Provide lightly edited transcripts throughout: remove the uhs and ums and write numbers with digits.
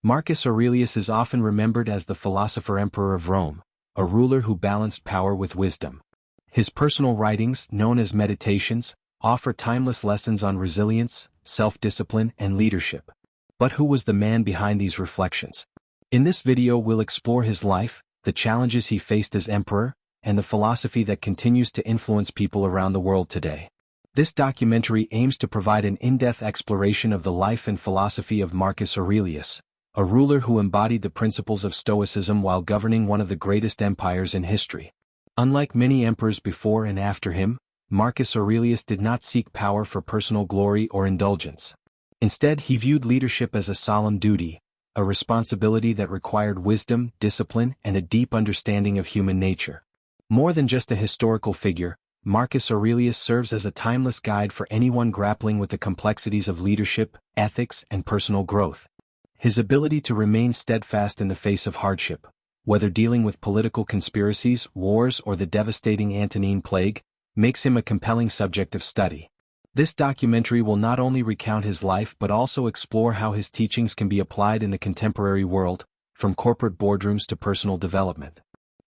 Marcus Aurelius is often remembered as the philosopher emperor of Rome, a ruler who balanced power with wisdom. His personal writings, known as Meditations, offer timeless lessons on resilience, self-discipline, and leadership. But who was the man behind these reflections? In this video we'll explore his life, the challenges he faced as emperor, and the philosophy that continues to influence people around the world today. This documentary aims to provide an in-depth exploration of the life and philosophy of Marcus Aurelius, a ruler who embodied the principles of Stoicism while governing one of the greatest empires in history. Unlike many emperors before and after him, Marcus Aurelius did not seek power for personal glory or indulgence. Instead, he viewed leadership as a solemn duty, a responsibility that required wisdom, discipline, and a deep understanding of human nature. More than just a historical figure, Marcus Aurelius serves as a timeless guide for anyone grappling with the complexities of leadership, ethics, and personal growth. His ability to remain steadfast in the face of hardship, whether dealing with political conspiracies, wars, or the devastating Antonine Plague, makes him a compelling subject of study. This documentary will not only recount his life but also explore how his teachings can be applied in the contemporary world, from corporate boardrooms to personal development.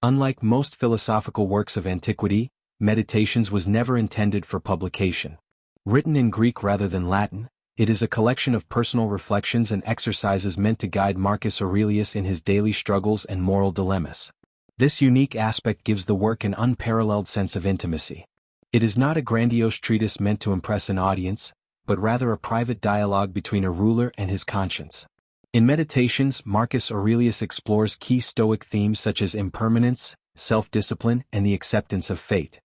Unlike most philosophical works of antiquity, Meditations was never intended for publication. Written in Greek rather than Latin, it is a collection of personal reflections and exercises meant to guide Marcus Aurelius in his daily struggles and moral dilemmas. This unique aspect gives the work an unparalleled sense of intimacy. It is not a grandiose treatise meant to impress an audience, but rather a private dialogue between a ruler and his conscience. In Meditations, Marcus Aurelius explores key Stoic themes such as impermanence, self-discipline, and the acceptance of fate.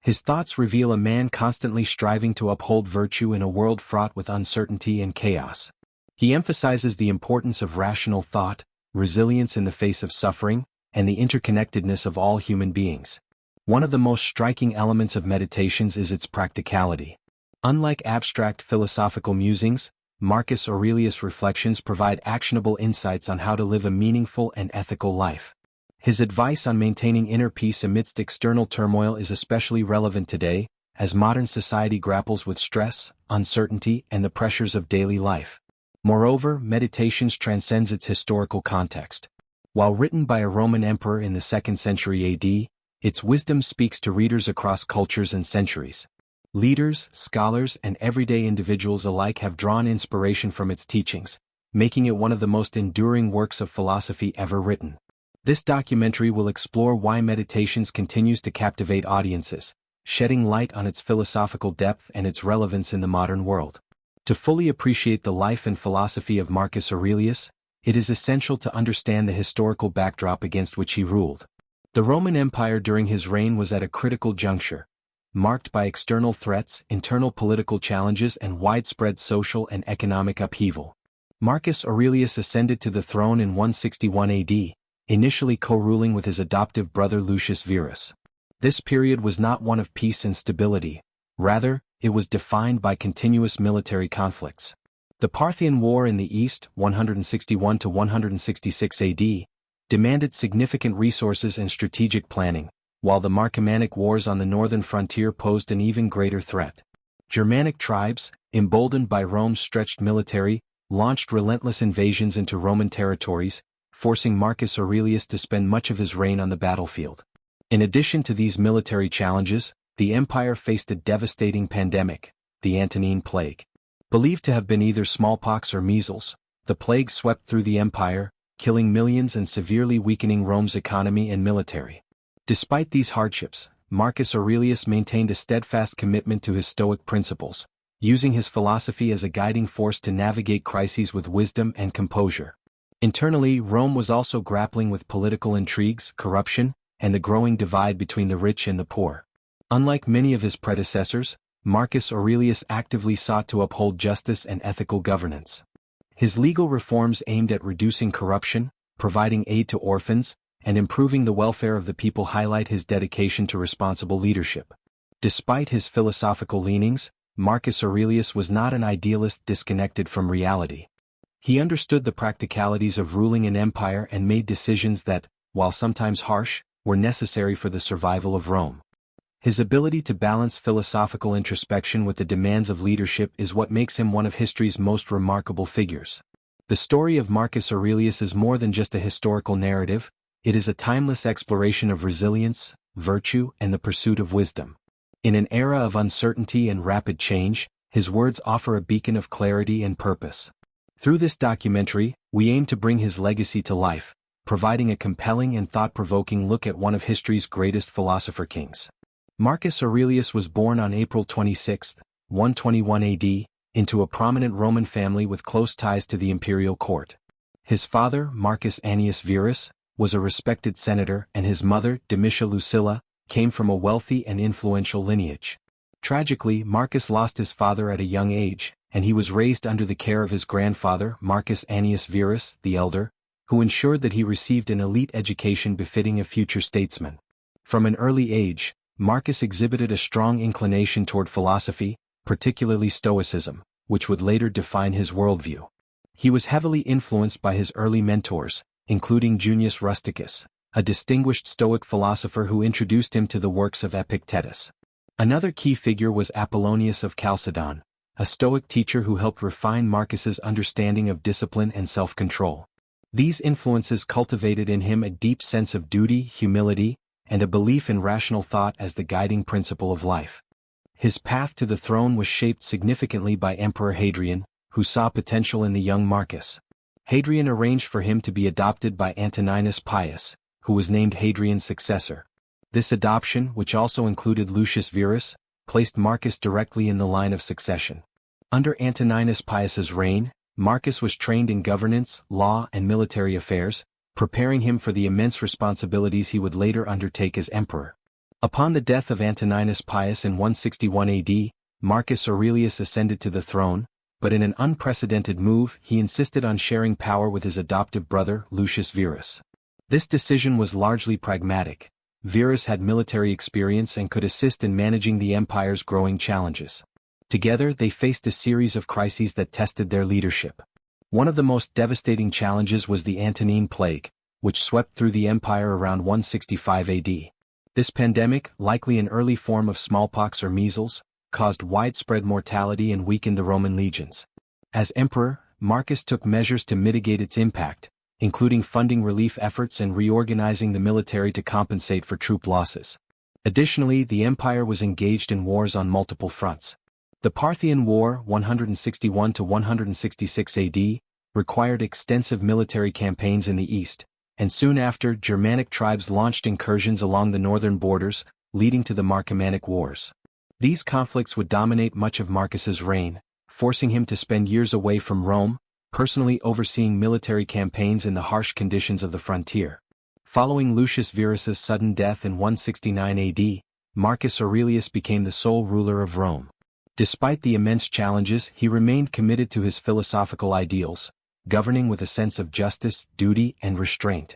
His thoughts reveal a man constantly striving to uphold virtue in a world fraught with uncertainty and chaos. He emphasizes the importance of rational thought, resilience in the face of suffering, and the interconnectedness of all human beings. One of the most striking elements of Meditations is its practicality. Unlike abstract philosophical musings, Marcus Aurelius' reflections provide actionable insights on how to live a meaningful and ethical life. His advice on maintaining inner peace amidst external turmoil is especially relevant today, as modern society grapples with stress, uncertainty, and the pressures of daily life. Moreover, Meditations transcends its historical context. While written by a Roman emperor in the 2nd century AD, its wisdom speaks to readers across cultures and centuries. Leaders, scholars, and everyday individuals alike have drawn inspiration from its teachings, making it one of the most enduring works of philosophy ever written. This documentary will explore why Meditations continues to captivate audiences, shedding light on its philosophical depth and its relevance in the modern world. To fully appreciate the life and philosophy of Marcus Aurelius, it is essential to understand the historical backdrop against which he ruled. The Roman Empire during his reign was at a critical juncture, marked by external threats, internal political challenges, and widespread social and economic upheaval. Marcus Aurelius ascended to the throne in 161 AD, initially co-ruling with his adoptive brother Lucius Verus. This period was not one of peace and stability, rather, it was defined by continuous military conflicts. The Parthian War in the East, 161 to 166 AD, demanded significant resources and strategic planning, while the Marcomannic Wars on the northern frontier posed an even greater threat. Germanic tribes, emboldened by Rome's stretched military, launched relentless invasions into Roman territories, forcing Marcus Aurelius to spend much of his reign on the battlefield. In addition to these military challenges, the empire faced a devastating pandemic, the Antonine Plague. Believed to have been either smallpox or measles, the plague swept through the empire, killing millions and severely weakening Rome's economy and military. Despite these hardships, Marcus Aurelius maintained a steadfast commitment to his Stoic principles, using his philosophy as a guiding force to navigate crises with wisdom and composure. Internally, Rome was also grappling with political intrigues, corruption, and the growing divide between the rich and the poor. Unlike many of his predecessors, Marcus Aurelius actively sought to uphold justice and ethical governance. His legal reforms aimed at reducing corruption, providing aid to orphans, and improving the welfare of the people highlight his dedication to responsible leadership. Despite his philosophical leanings, Marcus Aurelius was not an idealist disconnected from reality. He understood the practicalities of ruling an empire and made decisions that, while sometimes harsh, were necessary for the survival of Rome. His ability to balance philosophical introspection with the demands of leadership is what makes him one of history's most remarkable figures. The story of Marcus Aurelius is more than just a historical narrative, it is a timeless exploration of resilience, virtue, and the pursuit of wisdom. In an era of uncertainty and rapid change, his words offer a beacon of clarity and purpose. Through this documentary, we aim to bring his legacy to life, providing a compelling and thought-provoking look at one of history's greatest philosopher kings. Marcus Aurelius was born on April 26, 121 AD, into a prominent Roman family with close ties to the imperial court. His father, Marcus Annius Verus, was a respected senator, and his mother, Domitia Lucilla, came from a wealthy and influential lineage. Tragically, Marcus lost his father at a young age, and he was raised under the care of his grandfather, Marcus Annius Verus, the elder, who ensured that he received an elite education befitting a future statesman. From an early age, Marcus exhibited a strong inclination toward philosophy, particularly Stoicism, which would later define his worldview. He was heavily influenced by his early mentors, including Junius Rusticus, a distinguished Stoic philosopher who introduced him to the works of Epictetus. Another key figure was Apollonius of Chalcedon, a Stoic teacher who helped refine Marcus's understanding of discipline and self-control. These influences cultivated in him a deep sense of duty, humility, and a belief in rational thought as the guiding principle of life. His path to the throne was shaped significantly by Emperor Hadrian, who saw potential in the young Marcus. Hadrian arranged for him to be adopted by Antoninus Pius, who was named Hadrian's successor. This adoption, which also included Lucius Verus, placed Marcus directly in the line of succession. Under Antoninus Pius's reign, Marcus was trained in governance, law, and military affairs, preparing him for the immense responsibilities he would later undertake as emperor. Upon the death of Antoninus Pius in 161 AD, Marcus Aurelius ascended to the throne, but in an unprecedented move he insisted on sharing power with his adoptive brother, Lucius Verus. This decision was largely pragmatic. Verus had military experience and could assist in managing the empire's growing challenges. Together they faced a series of crises that tested their leadership. One of the most devastating challenges was the Antonine Plague, which swept through the empire around 165 AD. This pandemic, likely an early form of smallpox or measles, caused widespread mortality and weakened the Roman legions. As emperor, Marcus took measures to mitigate its impact, including funding relief efforts and reorganizing the military to compensate for troop losses. Additionally, the empire was engaged in wars on multiple fronts. The Parthian War, 161 to 166 AD, required extensive military campaigns in the east, and soon after Germanic tribes launched incursions along the northern borders, leading to the Marcomannic Wars. These conflicts would dominate much of Marcus's reign, forcing him to spend years away from Rome, personally overseeing military campaigns in the harsh conditions of the frontier. Following Lucius Verus's sudden death in 169 AD, Marcus Aurelius became the sole ruler of Rome. Despite the immense challenges, he remained committed to his philosophical ideals, governing with a sense of justice, duty, and restraint.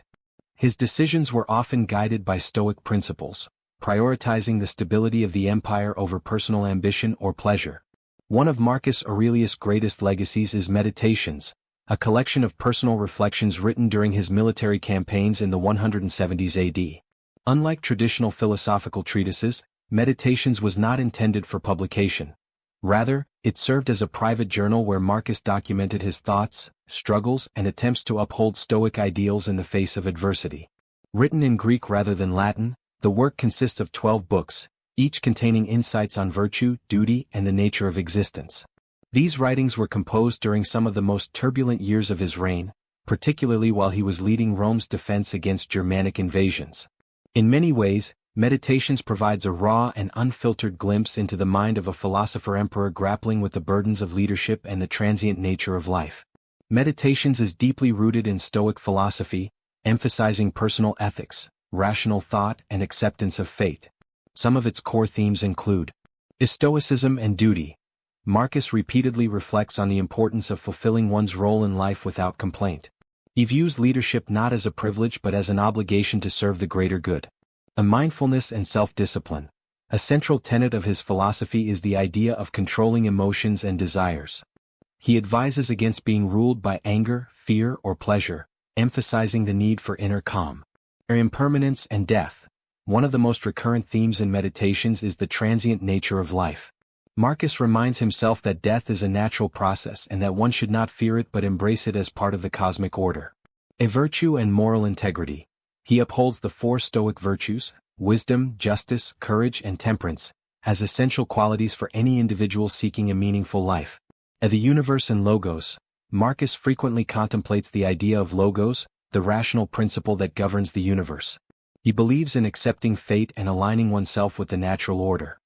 His decisions were often guided by Stoic principles, prioritizing the stability of the empire over personal ambition or pleasure. One of Marcus Aurelius' greatest legacies is Meditations, a collection of personal reflections written during his military campaigns in the 170s AD. Unlike traditional philosophical treatises, Meditations was not intended for publication. Rather, it served as a private journal where Marcus documented his thoughts, struggles, and attempts to uphold Stoic ideals in the face of adversity. Written in Greek rather than Latin, the work consists of 12 books, each containing insights on virtue, duty, and the nature of existence. These writings were composed during some of the most turbulent years of his reign, particularly while he was leading Rome's defense against Germanic invasions. In many ways, Meditations provides a raw and unfiltered glimpse into the mind of a philosopher-emperor grappling with the burdens of leadership and the transient nature of life. Meditations is deeply rooted in Stoic philosophy, emphasizing personal ethics, rational thought, and acceptance of fate. Some of its core themes include Stoicism and duty. Marcus repeatedly reflects on the importance of fulfilling one's role in life without complaint. He views leadership not as a privilege but as an obligation to serve the greater good. A mindfulness and self-discipline. A central tenet of his philosophy is the idea of controlling emotions and desires. He advises against being ruled by anger, fear, or pleasure, emphasizing the need for inner calm. Impermanence and death. One of the most recurrent themes in Meditations is the transient nature of life. Marcus reminds himself that death is a natural process and that one should not fear it but embrace it as part of the cosmic order. A virtue and moral integrity. He upholds the four Stoic virtues, wisdom, justice, courage, and temperance, as essential qualities for any individual seeking a meaningful life. At the universe and logos, Marcus frequently contemplates the idea of logos, the rational principle that governs the universe. He believes in accepting fate and aligning oneself with the natural order.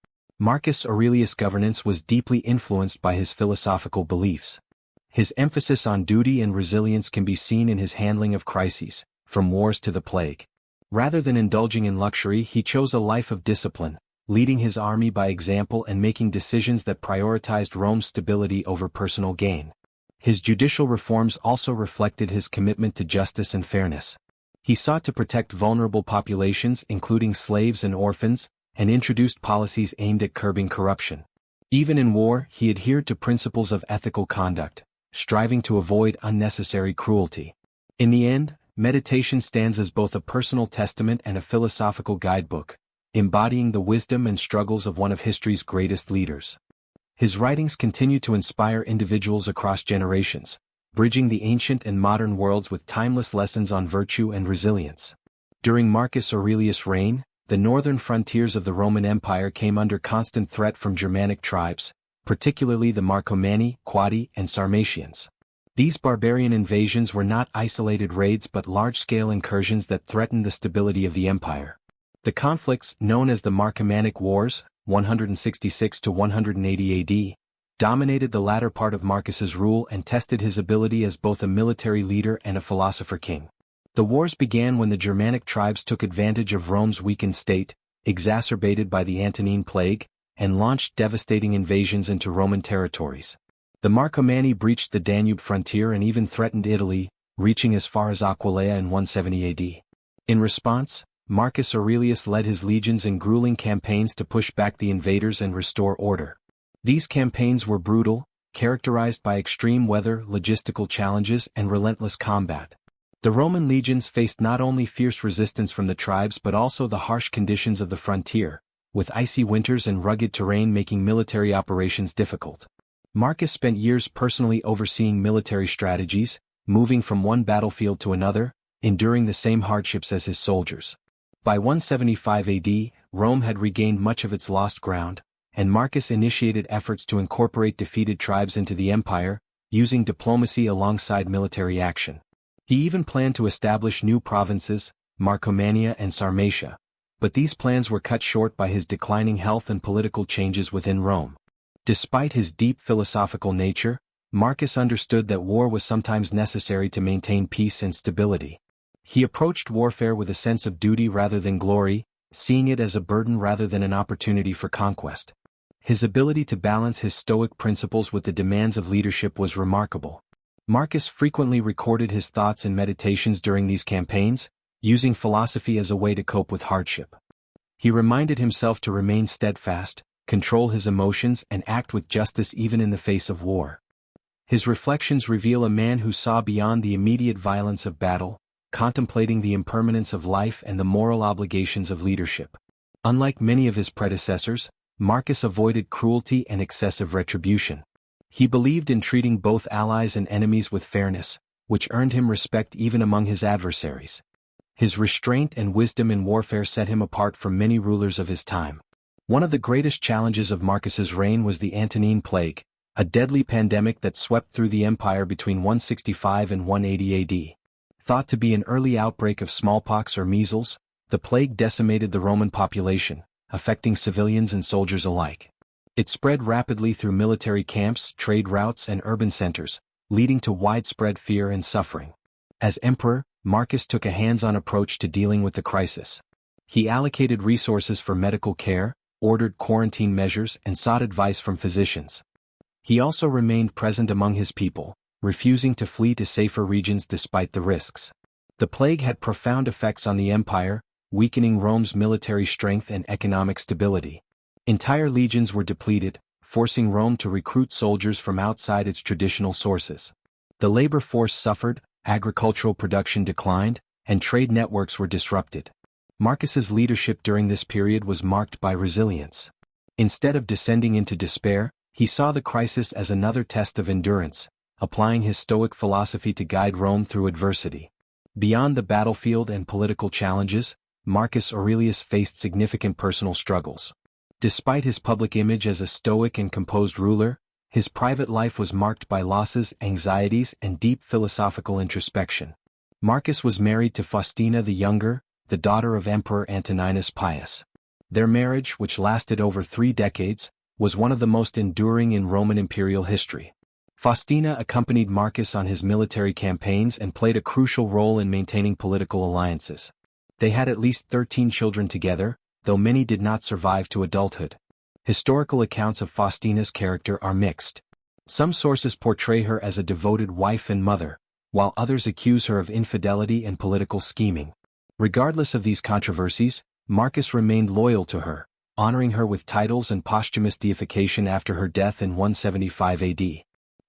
Marcus Aurelius' governance was deeply influenced by his philosophical beliefs. His emphasis on duty and resilience can be seen in his handling of crises, from wars to the plague. Rather than indulging in luxury, he chose a life of discipline, leading his army by example and making decisions that prioritized Rome's stability over personal gain. His judicial reforms also reflected his commitment to justice and fairness. He sought to protect vulnerable populations, including slaves and orphans, and introduced policies aimed at curbing corruption. Even in war, he adhered to principles of ethical conduct, striving to avoid unnecessary cruelty. In the end, meditation stands as both a personal testament and a philosophical guidebook, embodying the wisdom and struggles of one of history's greatest leaders. His writings continue to inspire individuals across generations, bridging the ancient and modern worlds with timeless lessons on virtue and resilience. During Marcus Aurelius' reign, the northern frontiers of the Roman Empire came under constant threat from Germanic tribes, particularly the Marcomanni, Quadi, and Sarmatians. These barbarian invasions were not isolated raids but large-scale incursions that threatened the stability of the empire. The conflicts, known as the Marcomannic Wars, 166 to 180 AD, dominated the latter part of Marcus's rule and tested his ability as both a military leader and a philosopher king. The wars began when the Germanic tribes took advantage of Rome's weakened state, exacerbated by the Antonine Plague, and launched devastating invasions into Roman territories. The Marcomanni breached the Danube frontier and even threatened Italy, reaching as far as Aquileia in 170 AD. In response, Marcus Aurelius led his legions in grueling campaigns to push back the invaders and restore order. These campaigns were brutal, characterized by extreme weather, logistical challenges, and relentless combat. The Roman legions faced not only fierce resistance from the tribes but also the harsh conditions of the frontier, with icy winters and rugged terrain making military operations difficult. Marcus spent years personally overseeing military strategies, moving from one battlefield to another, enduring the same hardships as his soldiers. By 175 AD, Rome had regained much of its lost ground, and Marcus initiated efforts to incorporate defeated tribes into the empire, using diplomacy alongside military action. He even planned to establish new provinces, Marcomannia and Sarmatia, but these plans were cut short by his declining health and political changes within Rome. Despite his deep philosophical nature, Marcus understood that war was sometimes necessary to maintain peace and stability. He approached warfare with a sense of duty rather than glory, seeing it as a burden rather than an opportunity for conquest. His ability to balance his Stoic principles with the demands of leadership was remarkable. Marcus frequently recorded his thoughts and meditations during these campaigns, using philosophy as a way to cope with hardship. He reminded himself to remain steadfast, control his emotions, and act with justice even in the face of war. His reflections reveal a man who saw beyond the immediate violence of battle, contemplating the impermanence of life and the moral obligations of leadership. Unlike many of his predecessors, Marcus avoided cruelty and excessive retribution. He believed in treating both allies and enemies with fairness, which earned him respect even among his adversaries. His restraint and wisdom in warfare set him apart from many rulers of his time. One of the greatest challenges of Marcus's reign was the Antonine Plague, a deadly pandemic that swept through the empire between 165 and 180 AD. Thought to be an early outbreak of smallpox or measles, the plague decimated the Roman population, affecting civilians and soldiers alike. It spread rapidly through military camps, trade routes, and urban centers, leading to widespread fear and suffering. As emperor, Marcus took a hands-on approach to dealing with the crisis. He allocated resources for medical care, ordered quarantine measures, and sought advice from physicians. He also remained present among his people, refusing to flee to safer regions despite the risks. The plague had profound effects on the empire, weakening Rome's military strength and economic stability. Entire legions were depleted, forcing Rome to recruit soldiers from outside its traditional sources. The labor force suffered, agricultural production declined, and trade networks were disrupted. Marcus's leadership during this period was marked by resilience. Instead of descending into despair, he saw the crisis as another test of endurance, applying his Stoic philosophy to guide Rome through adversity. Beyond the battlefield and political challenges, Marcus Aurelius faced significant personal struggles. Despite his public image as a stoic and composed ruler, his private life was marked by losses, anxieties, and deep philosophical introspection. Marcus was married to Faustina the Younger, the daughter of Emperor Antoninus Pius. Their marriage, which lasted over 3 decades, was one of the most enduring in Roman imperial history. Faustina accompanied Marcus on his military campaigns and played a crucial role in maintaining political alliances. They had at least 13 children together, though many did not survive to adulthood. Historical accounts of Faustina's character are mixed. Some sources portray her as a devoted wife and mother, while others accuse her of infidelity and political scheming. Regardless of these controversies, Marcus remained loyal to her, honoring her with titles and posthumous deification after her death in 175 AD.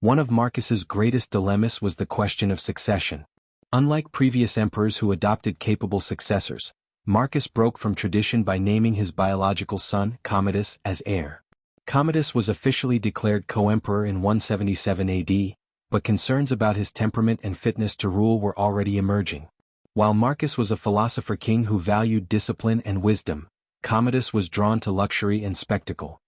One of Marcus's greatest dilemmas was the question of succession. Unlike previous emperors who adopted capable successors, Marcus broke from tradition by naming his biological son, Commodus, as heir. Commodus was officially declared co-emperor in 177 AD, but concerns about his temperament and fitness to rule were already emerging. While Marcus was a philosopher king who valued discipline and wisdom, Commodus was drawn to luxury and spectacle.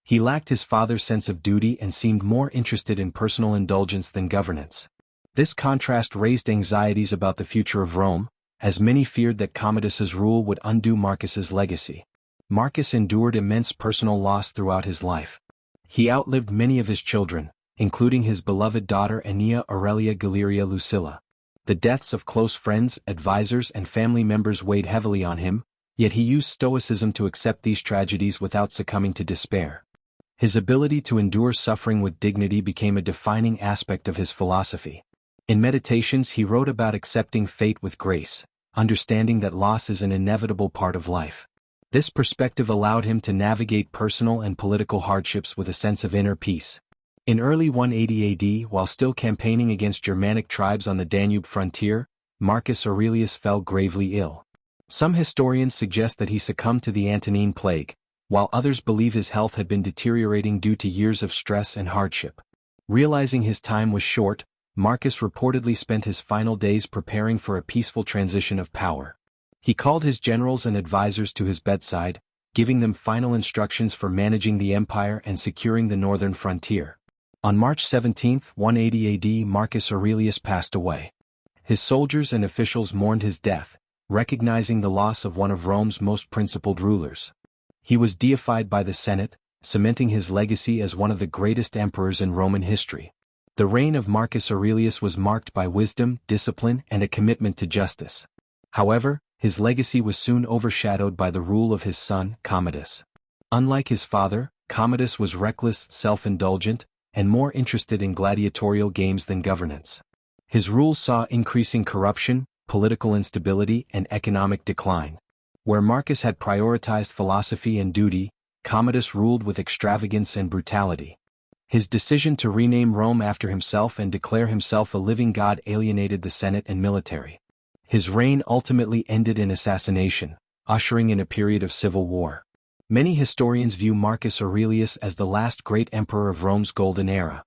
He lacked his father's sense of duty and seemed more interested in personal indulgence than governance. This contrast raised anxieties about the future of Rome, as many feared that Commodus's rule would undo Marcus's legacy. Marcus endured immense personal loss throughout his life. He outlived many of his children, including his beloved daughter Aeneas Aurelia Galeria Lucilla. The deaths of close friends, advisors, and family members weighed heavily on him, yet he used Stoicism to accept these tragedies without succumbing to despair. His ability to endure suffering with dignity became a defining aspect of his philosophy. In Meditations he wrote about accepting fate with grace, understanding that loss is an inevitable part of life. This perspective allowed him to navigate personal and political hardships with a sense of inner peace. In early 180 AD, while still campaigning against Germanic tribes on the Danube frontier, Marcus Aurelius fell gravely ill. Some historians suggest that he succumbed to the Antonine Plague, while others believe his health had been deteriorating due to years of stress and hardship. Realizing his time was short, Marcus reportedly spent his final days preparing for a peaceful transition of power. He called his generals and advisors to his bedside, giving them final instructions for managing the empire and securing the northern frontier. On March 17, 180 AD, Marcus Aurelius passed away. His soldiers and officials mourned his death, recognizing the loss of one of Rome's most principled rulers. He was deified by the Senate, cementing his legacy as one of the greatest emperors in Roman history. The reign of Marcus Aurelius was marked by wisdom, discipline, and a commitment to justice. However, his legacy was soon overshadowed by the rule of his son, Commodus. Unlike his father, Commodus was reckless, self-indulgent, and more interested in gladiatorial games than governance. His rule saw increasing corruption, political instability, and economic decline. Where Marcus had prioritized philosophy and duty, Commodus ruled with extravagance and brutality. His decision to rename Rome after himself and declare himself a living god alienated the Senate and military. His reign ultimately ended in assassination, ushering in a period of civil war. Many historians view Marcus Aurelius as the last great emperor of Rome's golden era.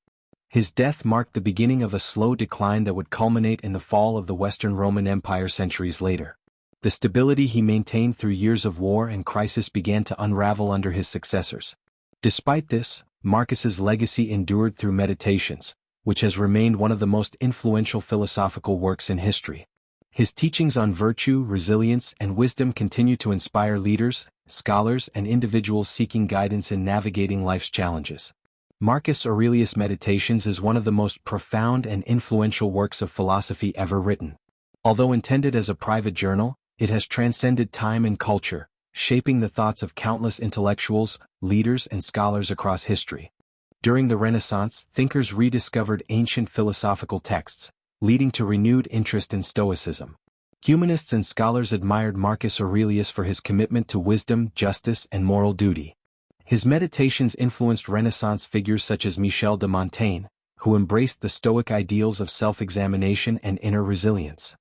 His death marked the beginning of a slow decline that would culminate in the fall of the Western Roman Empire centuries later. The stability he maintained through years of war and crisis began to unravel under his successors. Despite this, Marcus's legacy endured through Meditations, which has remained one of the most influential philosophical works in history. His teachings on virtue, resilience, and wisdom continue to inspire leaders, scholars, and individuals seeking guidance in navigating life's challenges. Marcus Aurelius' Meditations is one of the most profound and influential works of philosophy ever written. Although intended as a private journal, it has transcended time and culture, shaping the thoughts of countless intellectuals, leaders, and scholars across history. During the Renaissance, thinkers rediscovered ancient philosophical texts, leading to renewed interest in Stoicism. Humanists and scholars admired Marcus Aurelius for his commitment to wisdom, justice, and moral duty. His Meditations influenced Renaissance figures such as Michel de Montaigne, who embraced the Stoic ideals of self-examination and inner resilience.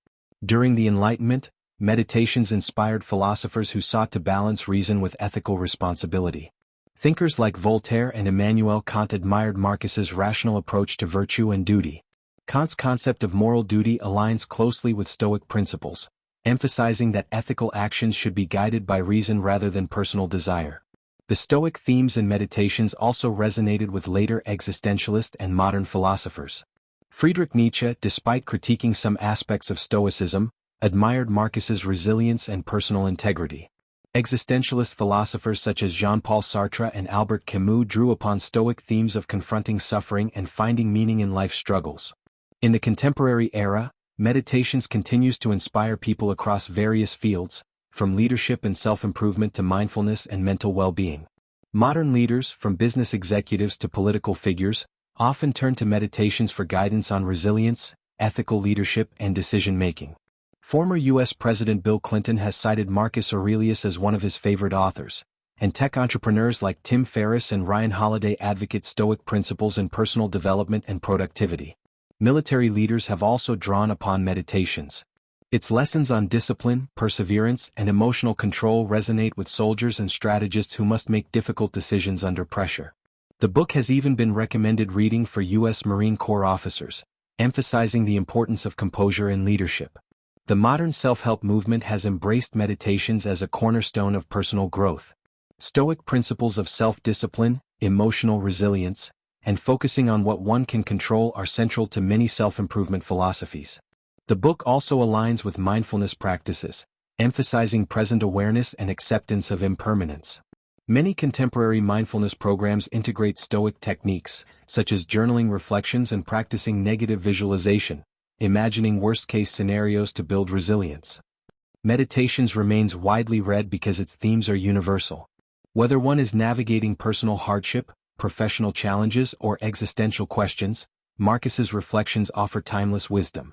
During the Enlightenment, Meditations inspired philosophers who sought to balance reason with ethical responsibility. Thinkers like Voltaire and Immanuel Kant admired Marcus's rational approach to virtue and duty. Kant's concept of moral duty aligns closely with Stoic principles, emphasizing that ethical actions should be guided by reason rather than personal desire. The Stoic themes and meditations also resonated with later existentialist and modern philosophers. Friedrich Nietzsche, despite critiquing some aspects of Stoicism, admired Marcus's resilience and personal integrity. Existentialist philosophers such as Jean-Paul Sartre and Albert Camus drew upon Stoic themes of confronting suffering and finding meaning in life's struggles. In the contemporary era, meditations continues to inspire people across various fields, from leadership and self-improvement to mindfulness and mental well-being. Modern leaders, from business executives to political figures, often turn to meditations for guidance on resilience, ethical leadership, and decision-making. Former U.S. President Bill Clinton has cited Marcus Aurelius as one of his favorite authors, and tech entrepreneurs like Tim Ferriss and Ryan Holiday advocate Stoic principles in personal development and productivity. Military leaders have also drawn upon meditations. Its lessons on discipline, perseverance, and emotional control resonate with soldiers and strategists who must make difficult decisions under pressure. The book has even been recommended reading for U.S. Marine Corps officers, emphasizing the importance of composure in leadership. The modern self-help movement has embraced meditations as a cornerstone of personal growth. Stoic principles of self-discipline, emotional resilience, and focusing on what one can control are central to many self-improvement philosophies. The book also aligns with mindfulness practices, emphasizing present awareness and acceptance of impermanence. Many contemporary mindfulness programs integrate Stoic techniques, such as journaling reflections and practicing negative visualization, imagining worst-case scenarios to build resilience. Meditations remains widely read because its themes are universal. Whether one is navigating personal hardship, professional challenges, or existential questions, Marcus's reflections offer timeless wisdom.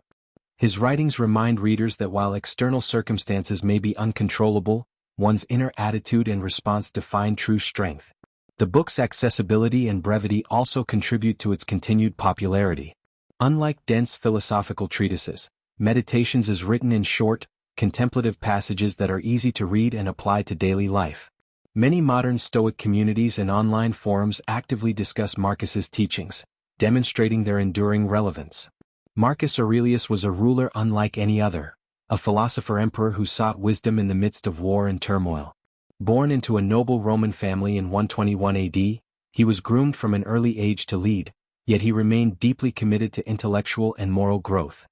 His writings remind readers that while external circumstances may be uncontrollable, one's inner attitude and response define true strength. The book's accessibility and brevity also contribute to its continued popularity. Unlike dense philosophical treatises, Meditations is written in short, contemplative passages that are easy to read and apply to daily life. Many modern Stoic communities and online forums actively discuss Marcus's teachings, demonstrating their enduring relevance. Marcus Aurelius was a ruler unlike any other, a philosopher-emperor who sought wisdom in the midst of war and turmoil. Born into a noble Roman family in 121 AD, he was groomed from an early age to lead, yet he remained deeply committed to intellectual and moral growth.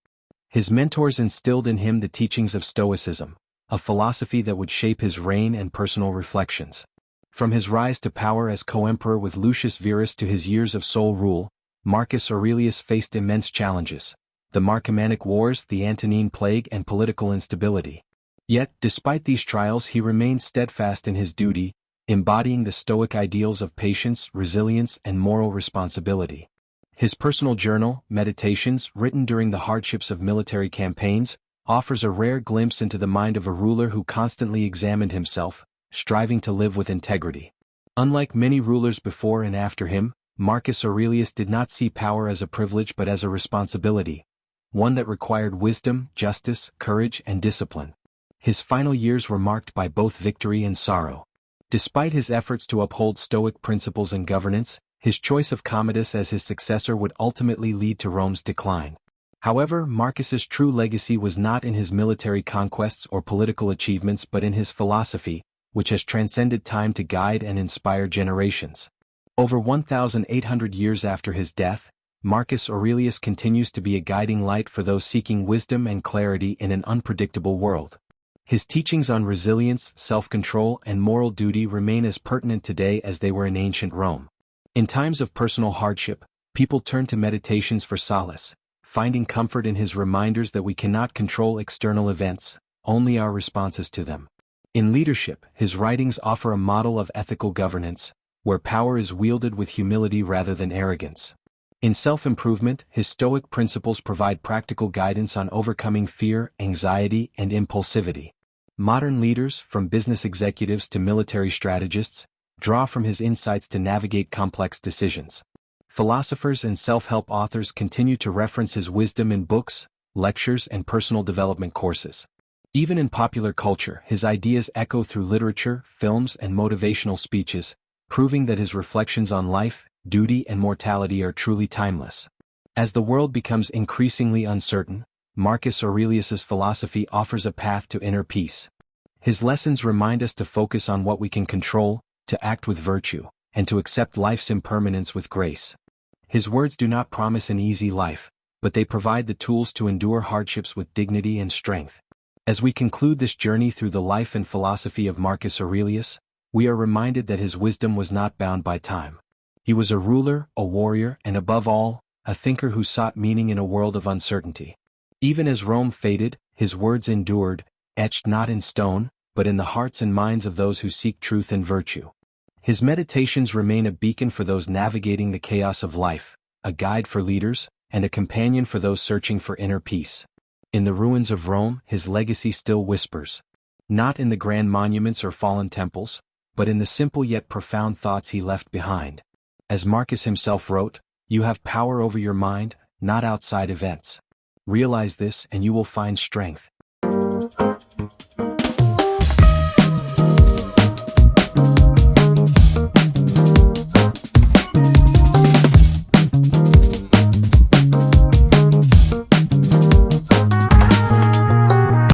His mentors instilled in him the teachings of Stoicism, a philosophy that would shape his reign and personal reflections. From his rise to power as co-emperor with Lucius Verus to his years of sole rule, Marcus Aurelius faced immense challenges: the Marcomannic Wars, the Antonine Plague, and political instability. Yet, despite these trials, he remained steadfast in his duty, embodying the Stoic ideals of patience, resilience, and moral responsibility. His personal journal, Meditations, written during the hardships of military campaigns, offers a rare glimpse into the mind of a ruler who constantly examined himself, striving to live with integrity. Unlike many rulers before and after him, Marcus Aurelius did not see power as a privilege but as a responsibility, one that required wisdom, justice, courage, and discipline. His final years were marked by both victory and sorrow. Despite his efforts to uphold Stoic principles and governance, his choice of Commodus as his successor would ultimately lead to Rome's decline. However, Marcus's true legacy was not in his military conquests or political achievements but in his philosophy, which has transcended time to guide and inspire generations. Over 1,800 years after his death, Marcus Aurelius continues to be a guiding light for those seeking wisdom and clarity in an unpredictable world. His teachings on resilience, self-control, and moral duty remain as pertinent today as they were in ancient Rome. In times of personal hardship, people turn to meditations for solace, finding comfort in his reminders that we cannot control external events, only our responses to them. In leadership, his writings offer a model of ethical governance, where power is wielded with humility rather than arrogance. In self-improvement, his Stoic principles provide practical guidance on overcoming fear, anxiety, and impulsivity. Modern leaders, from business executives to military strategists, draw from his insights to navigate complex decisions. Philosophers and self-help authors continue to reference his wisdom in books, lectures, and personal development courses. Even in popular culture, his ideas echo through literature, films, and motivational speeches, proving that his reflections on life, duty and mortality are truly timeless. As the world becomes increasingly uncertain, Marcus Aurelius's philosophy offers a path to inner peace. His lessons remind us to focus on what we can control, to act with virtue, and to accept life's impermanence with grace. His words do not promise an easy life, but they provide the tools to endure hardships with dignity and strength. As we conclude this journey through the life and philosophy of Marcus Aurelius, we are reminded that his wisdom was not bound by time. He was a ruler, a warrior, and above all, a thinker who sought meaning in a world of uncertainty. Even as Rome faded, his words endured, etched not in stone, but in the hearts and minds of those who seek truth and virtue. His meditations remain a beacon for those navigating the chaos of life, a guide for leaders, and a companion for those searching for inner peace. In the ruins of Rome, his legacy still whispers. Not in the grand monuments or fallen temples, but in the simple yet profound thoughts he left behind. As Marcus himself wrote, "You have power over your mind, not outside events. Realize this and you will find strength."